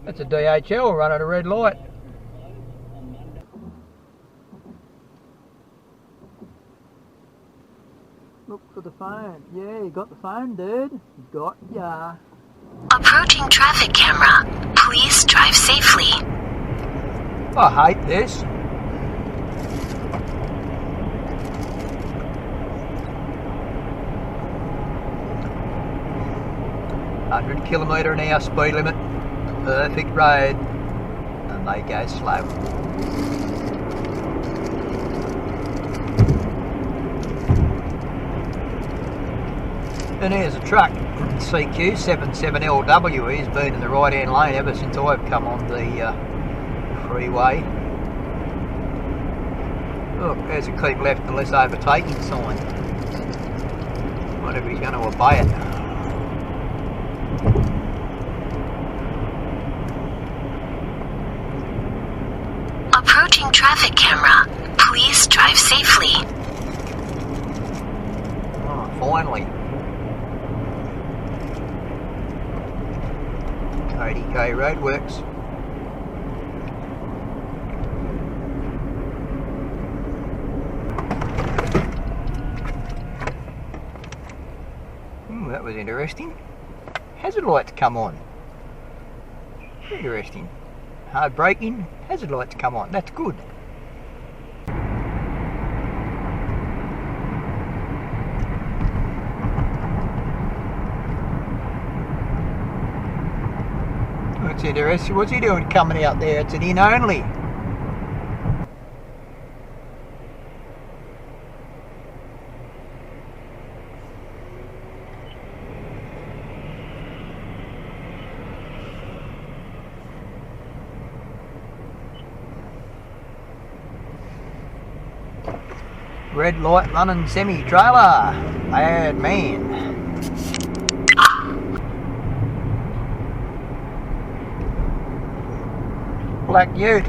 That's a DHL running a red light. Look for the phone. Yeah, you got the phone, dude. Got ya. Approaching traffic camera. Please drive safely. I hate this. £100km/h speed limit. Perfect road. And they go slow. And here's a truck, CQ77LW. He's been in the right hand lane ever since I've come on the freeway. Look, there's a keep left unless overtaking sign. Wonder if he's going to obey it. Approaching traffic camera. Please drive safely. Oh, finally. 80k roadworks. That was interesting. Hazard lights come on. Interesting. Hard braking, hazard lights come on. That's good. That's interesting. What's he doing coming out there? It's an in only. Red light running semi-trailer. Bad man. Black Ute.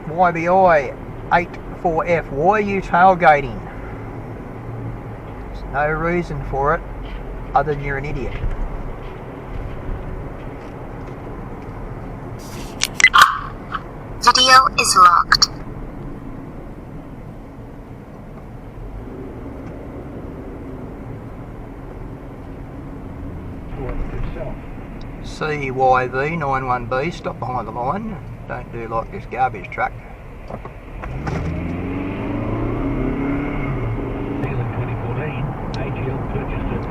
YBI 84F. Why are you tailgating? There's no reason for it other than you're an idiot. Video is locked. CYV 91B, stop behind the line. Don't do like this garbage truck.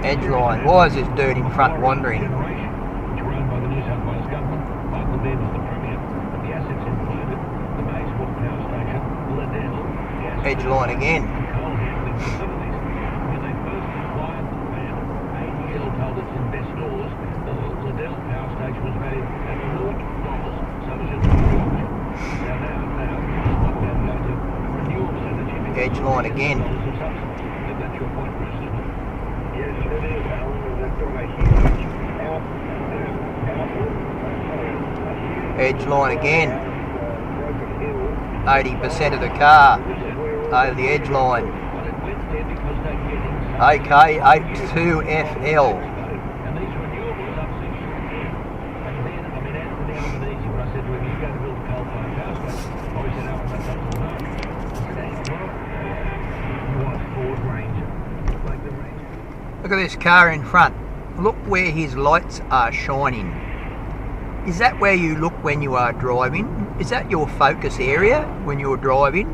Edgeline, why is this dude in front wandering? Edgeline again. Edgeline again. Edgeline again. 80% of the car over the edge line. AK82FL. Look at this car in front. Look where his lights are shining. Is that where you look when you are driving? Is that your focus area when you're driving?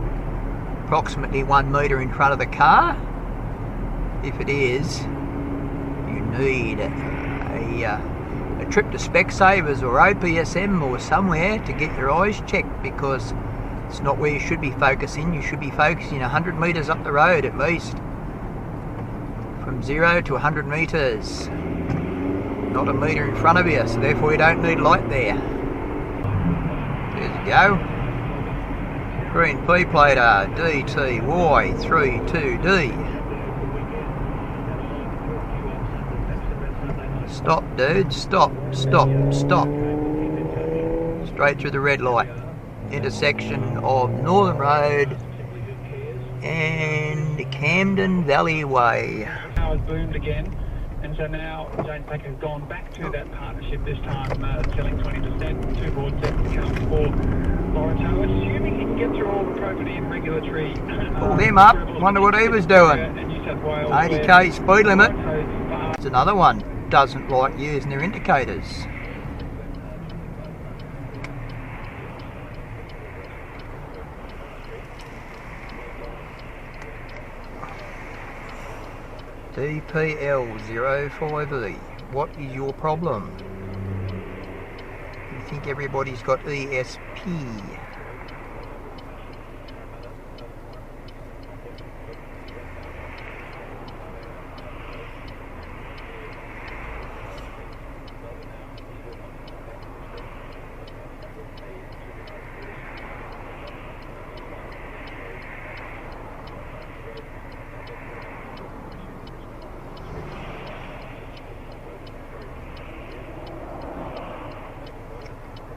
Approximately 1 metre in front of the car? If it is, you need a trip to Specsavers or OPSM or somewhere to get your eyes checked, because it's not where you should be focusing. You should be focusing 100 metres up the road at least. From 0 to 100 metres. Not a metre in front of you, so therefore you don't need light there. There you go. Green P-plater DTY32D. Stop, dude. Stop. Stop. Stop. Straight through the red light. Intersection of Northern Road and Camden Valley Way. Power's boomed again. And so now James Packer has gone back to that partnership, this time selling 20%, 2 board sets account for Lorito, assuming he can get through all the property and regulatory... Pulled him up, wonder what he was doing. 80k speed limit. It's another one, doesn't like using their indicators. DPL05E, what is your problem? You think everybody's got ESP?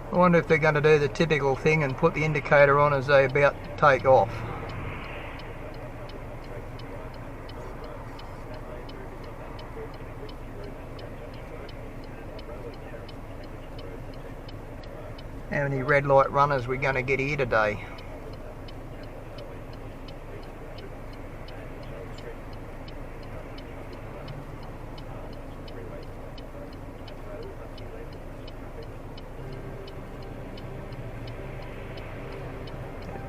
I wonder if they're going to do the typical thing and put the indicator on as they're about to take off. How many red light runners are we going to get here today?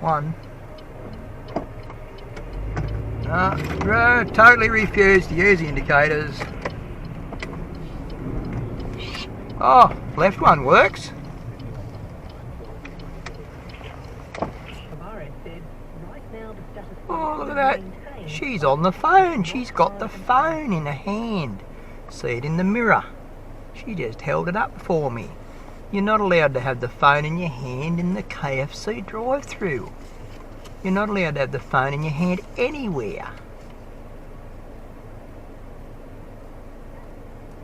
One. No, totally refused to use the indicators. Oh, left one works. Oh, look at that. She's on the phone. She's got the phone in her hand. See it in the mirror. She just held it up for me. You're not allowed to have the phone in your hand in the KFC drive-thru. You're not allowed to have the phone in your hand anywhere.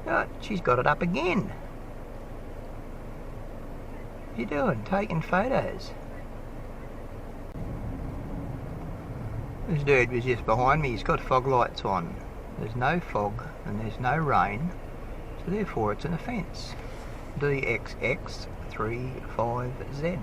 Oh, she's got it up again. What are you doing? Taking photos? This dude was just behind me. He's got fog lights on. There's no fog and there's no rain, so therefore it's an offence. DXX35Z.